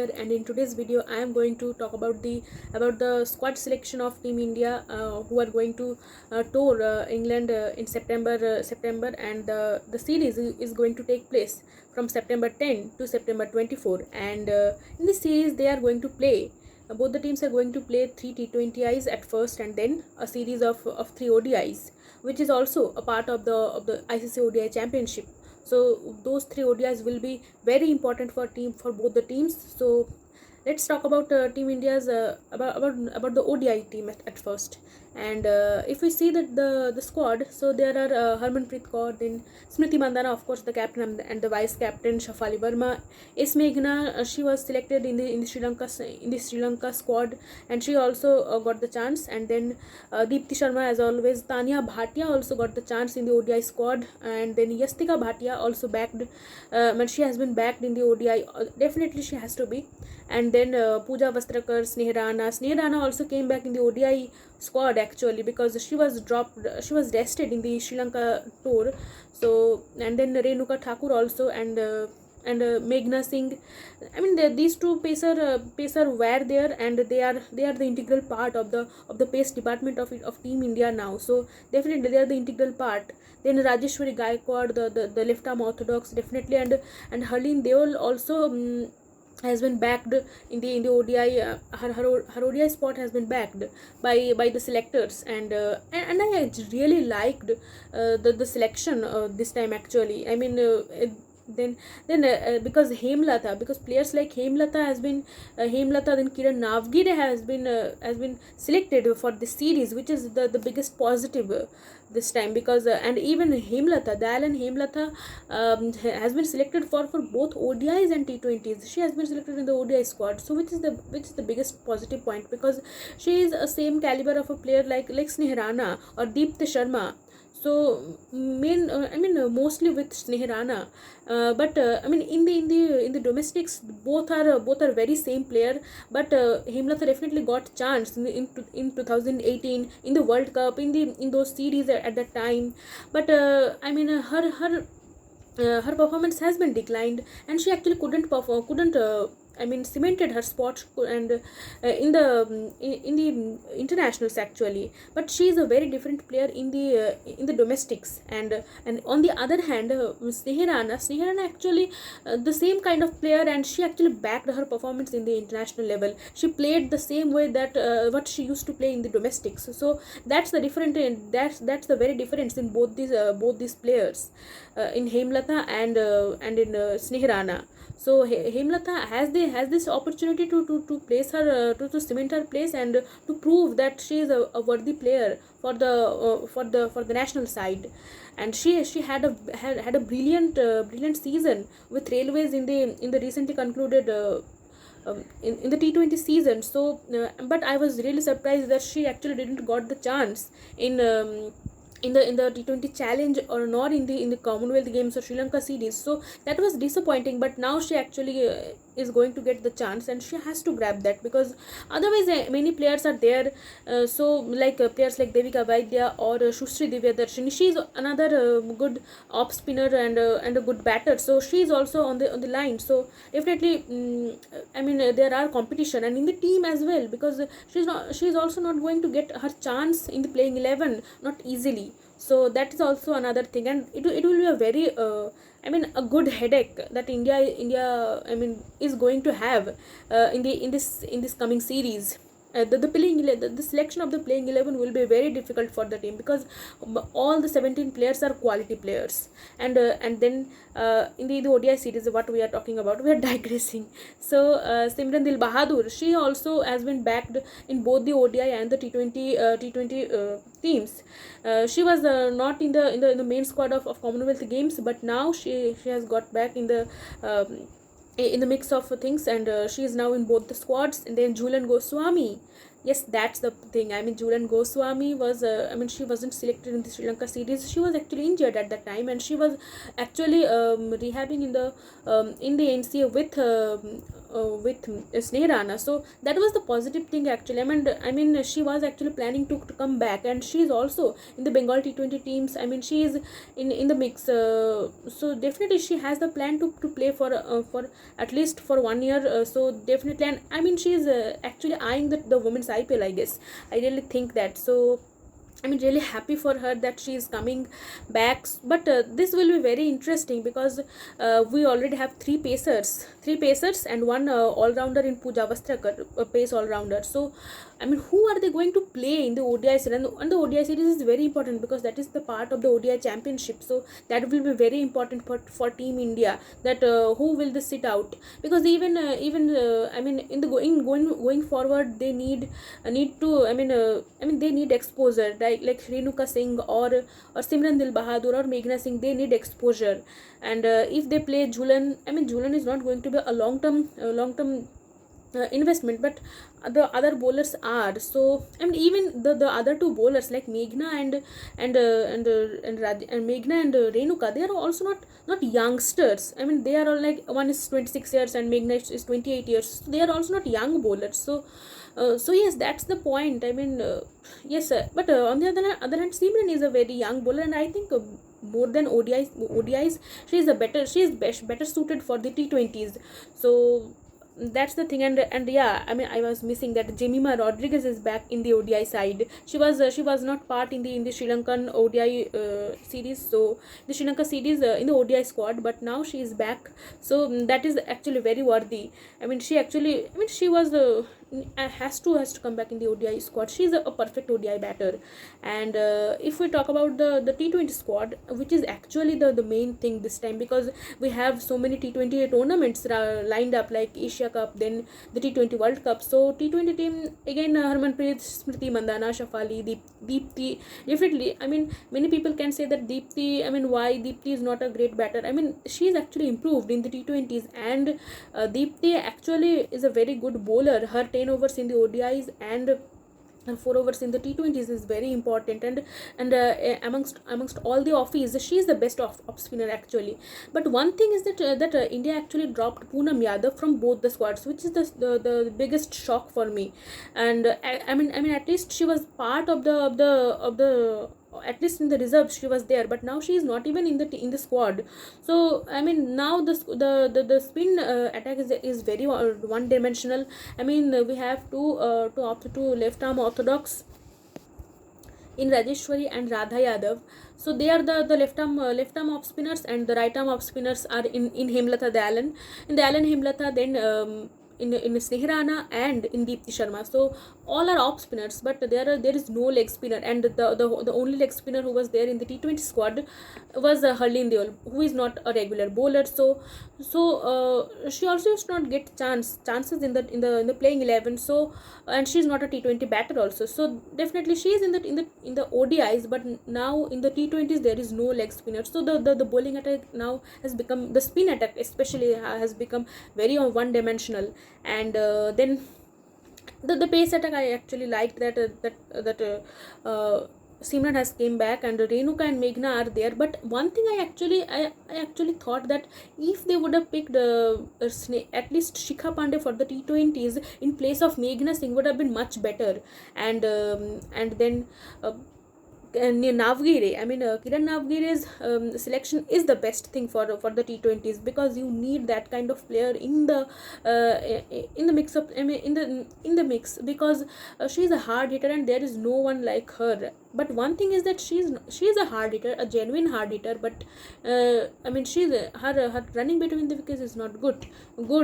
here, and in today's video I am going to talk about the squad selection of Team India who are going to tour England in September, and the series is going to take place from September 10 to September 24, and in this series they are going to play. Both the teams are going to play 3 T20Is at first, and then a series of 3 ODIs, which is also a part of the ICC ODI Championship. So those 3 ODIs will be very important for both the teams. So let's talk about Team India's about the ODI team at first. And if we see that the squad, so there are Harmanpreet Kaur, then Smriti Mandhana, of course, the captain and the vice captain, Shafali Verma. S Meghna, she was selected in the Sri Lanka squad, and she also got the chance. And then Deepti Sharma, as always. Tanya Bhatia also got the chance in the ODI squad, and then Yastika Bhatia also backed, but she has been backed in the ODI. Definitely she has to be. And then Pooja Vastrakar, Sneh Rana also came back in the ODI squad actually, because she was rested in the Sri Lanka tour. So, and then Renuka Thakur also, and Meghna Singh. I mean, these two pacer were there, and they are the integral part of the pace department of Team India now. So definitely they are the integral part. Then Rajeshwari Gaikwad, the left arm orthodox, definitely, and Harleen Deol also has been backed in the ODI. Her ODI spot has been backed by the selectors, and I really liked the selection this time actually. I mean, then because players like Hemlata has been Hemlata, then Kiran Navgire has been selected for this series, which is the biggest positive this time, because and even Hemlata, Dalan Hemlata, has been selected for both ODIs and T20s. She has been selected in the ODI squad, so which is the biggest positive point, because she is a same caliber of a player like Sneh Rana or Deepti Sharma. So mostly with Sneh Rana, but I mean in the domestics, both are very same player. But Hemlata definitely got chance in 2018 in the World Cup, in those series at that time. But I mean her performance has been declined, and she actually couldn't cemented her spot and in the internationals actually. But she is a very different player in the domestics, and on the other hand, Sneh Rana actually the same kind of player, and she actually backed her performance in the international level. She played the same way that what she used to play in the domestics. So that's the different, that's the very difference in both these players, in Hemlata and in Sneh Rana. So Hemlata has this opportunity to place her to cement her place, and to prove that she is a worthy player for the national side. And she had a brilliant season with Railways in the recently concluded in the T20 season. So but I was really surprised that she actually didn't got the chance in the T20 challenge, or not in the Commonwealth Games or Sri Lanka series. So that was disappointing, but now she actually is going to get the chance, and she has to grab that, because otherwise many players are there. So like players like Devika Vaidya or Shushri Divyadarshini, she is another good off spinner and a good batter, so she is also on the line. So definitely there are competition, and in the team as well, because she is also not going to get her chance in the playing 11 not easily. So that is also another thing, and it will be a very a good headache that India is going to have in this coming series. The selection of the playing 11 will be very difficult for the team, because all the 17 players are quality players. And then in the ODI series, what we are talking about, we are digressing. So Simran Dil Bahadur, she also has been backed in both the ODI and the T20 teams. She was not in the main squad of Commonwealth Games, but now she has got back in the mix of things, and she is now in both the squads. And then Jhulan Goswami, yes, that's the thing. I mean, Jhulan Goswami was she wasn't selected in the Sri Lanka series. She was actually injured at that time, and she was actually rehabbing in the NCA with Sneh Rana. So that was the positive thing actually. I mean she was actually planning to come back, and she is also in the Bengal T20 teams. I mean she is in the mix. So definitely she has the plan to play for at least for 1 year. So definitely, and I mean she is actually eyeing the women's IPL, I guess. I really think that. So I mean, really happy for her that she is coming back. But this will be very interesting because we already have three pacers, and one all-rounder in Pooja Vastrakar, a pace all-rounder. So, I mean, who are they going to play in the ODI series? And the ODI series is very important because that is the part of the ODI championship. So that will be very important for Team India. That who will they sit out? Because even I mean, in the going forward, they need to. I mean they need exposure, like Renuka Singh or Simran Dil Bahadur or Meghna Singh. They need exposure, and if they play Jhulan, I mean Jhulan is not going to be a long term investment, but the other bowlers are. So I mean even the other two bowlers like Meghna and Meghna and Renuka, they are also not youngsters. I mean they are all like, one is 26 years and Meghna is 28 years, so they are also not young bowlers. So yes, that's the point. I mean yes, but on the other hand, Simran is a very young bowler, and I think more than ODIs, she is better suited for the T20s. So that's the thing. And yeah, I mean I was missing that Jemima Rodriguez is back in the ODI side. She was not part in the Sri Lankan ODI series. So the Sri Lanka series in the ODI squad, but now she is back. So that is actually very worthy. She was has to come back in the ODI squad. She's a perfect ODI batter. And if we talk about the T20 squad, which is actually the main thing this time, because we have so many T20 tournaments lined up, like Asia Cup, then the T20 World Cup. So T20 team again, Harmanpreet, Smriti Mandana, Shafali, Deepti. Definitely, I mean many people can say that Deepti, I mean why Deepti is not a great batter. I mean she is actually improved in the T20s, and Deepti actually is a very good bowler. Her 10 overs in the ODIs and 4 overs in the T20s is very important. And amongst all the offies, she is the best off spinner actually. But one thing is that India actually dropped Poonam Yadav from both the squads, which is the biggest shock for me. And I mean at least she was part of the at least in the reserves she was there, but now she is not even in the squad. So I mean now the spin attack is very one dimensional. I mean we have two left arm orthodox in Rajeshwari and Radha Yadav. So they are the left arm off spinners, and the right arm off spinners are in Hemlata Dalan, Hemlata, then in Sneh Rana and in Deepti Sharma. So all are off spinners, but there is no leg spinner, and the only leg spinner who was there in the T20 squad was Harleen Deol, who is not a regular bowler. So she also used to not get chances in the playing 11. So and she is not a T20 batter also. So definitely she is in the ODIs, but now in the T20s there is no leg spinner. So the bowling attack now has become, the spin attack especially has become very one dimensional. And then the pace attack, I actually liked that Simran has came back, and Renuka and Meghna are there. But one thing I actually thought that if they would have picked at least Shikha Pandey for the T20s in place of Meghna Singh, would have been much better. And then Navgire, I mean Kiran Navgire's selection is the best thing for the T20s, because you need that kind of player in the mix up. I mean in the mix, because she is a hard hitter and there is no one like her. But one thing is that she is a hard hitter, a genuine hard hitter. But I mean her running between the wickets is not good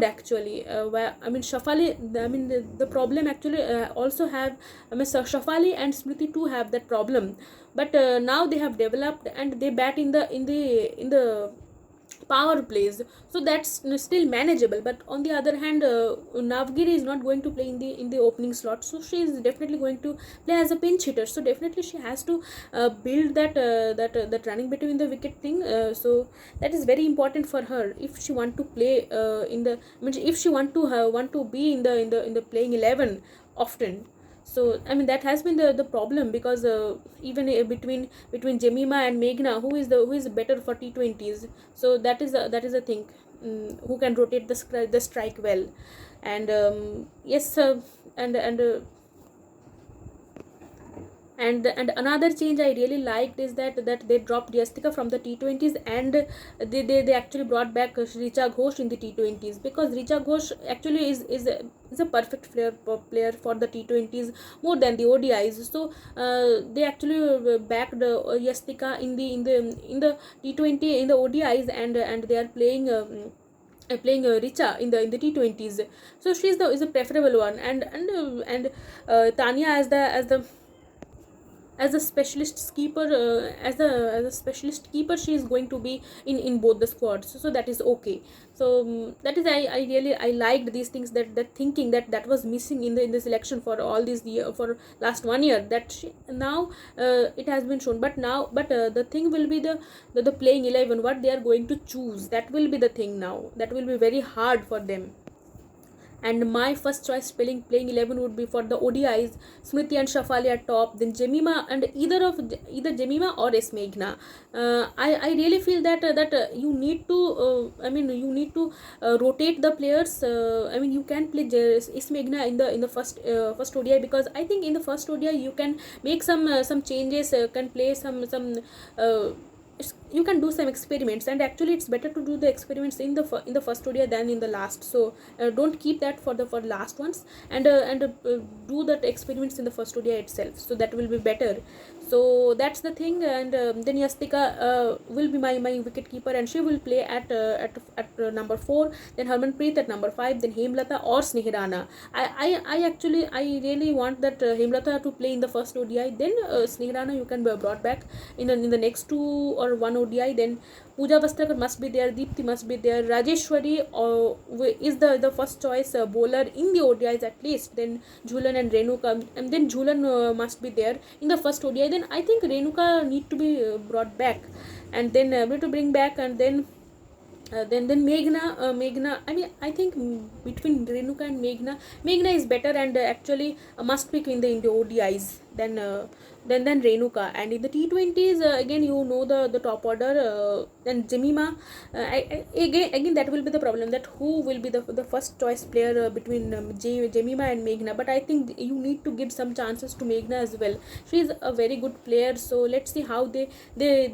actually. I mean Shafali, I mean the problem actually also have, I mean Shafali and Smriti too have that problem. But now they have developed and they bat in the power plays, so that's still manageable. But on the other hand, Navgiri is not going to play in the opening slot, so she is definitely going to play as a pinch hitter. So definitely she has to build that running between the wicket thing. So that is very important for her if she want to play if she want to be in the playing 11 often. So I mean that has been the problem, because even between Jemima and Meghna, who is better for T20s. So that is a thing, who can rotate the strike well. And yes, and another change I really liked is that they dropped Yastika from the T20s, and they actually brought back Richa Ghosh in the T20s, because Richa Ghosh actually is a perfect player for the T20s more than the ODIs. So they actually backed Yastika in the T20, in the ODIs, and they are playing Richa in the T20s. So she's the is a preferable one. And Tanya as a specialist keeper, as a specialist keeper, she is going to be in both the squads. So that is okay. So that is, I really I liked these things, that thinking that was missing in the selection for all these year, for last 1 year, that now it has been shown. But the thing will be the playing 11, what they are going to choose, that will be the thing. Now that will be very hard for them. And my first choice playing 11 would be for the ODIs, Smriti and Shafali at top, then Jemima, and either Jemima or Esmeghna. I really feel that you need to you need to rotate the players. I mean, you can play Esmeghna in the first ODI, because I think in the first ODI you can make some changes, can play some you can do some experiments, and actually it's better to do the experiments in the first ODI than in the last. So don't keep that for the last ones, and do that experiments in the first ODI itself, so that will be better. So that's the thing. And then Yastika will be my wicket keeper, and she will play at number 4, then Harmanpreet at number 5, then Hemlata or Snehirana. I really want that Hemlata to play in the first ODI, then Snehirana you can be brought back in the next 2 or 1 ODI. Then Pooja Vastakar must be there, Deepti must be there, Rajeshwari is the first choice bowler in the ODIs at least. Then Jhulan and Renuka, and then Jhulan must be there in the first ODI. Then I think Renuka need to be brought back, and then need to bring back. And then Meghna. I mean, I think between Renuka and Meghna is better, and actually must pick in the ODIs than Renuka. And in the T20s, again you know the top order. Then Jemima, again that will be the problem, that who will be the first choice player between Jemima and Meghna. But I think you need to give some chances to Meghna as well. She is a very good player, so let's see how they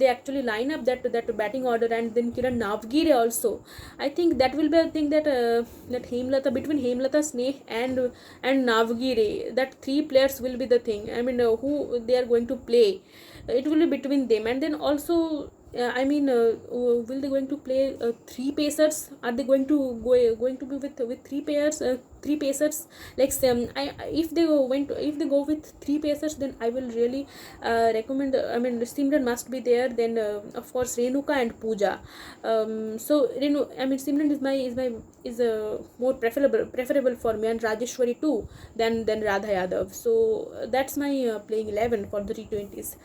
actually line up that batting order. And then Kiran Navgire also, I think that will be a thing, that Hemlata, between Hemlata, Sneh and Navgire, that 3 players will be the thing. I mean, who they are going to play, it will be between them. And then also will they going to play 3 pacers? Are they going to be with 3 pacers? Like if they go with 3 pacers, then I will really recommend. Simran must be there. Then of course Renuka and Pooja. So Simran is more preferable for me, and Rajeshwari too, than Radha Yadav. So that's my playing 11 for the T20s.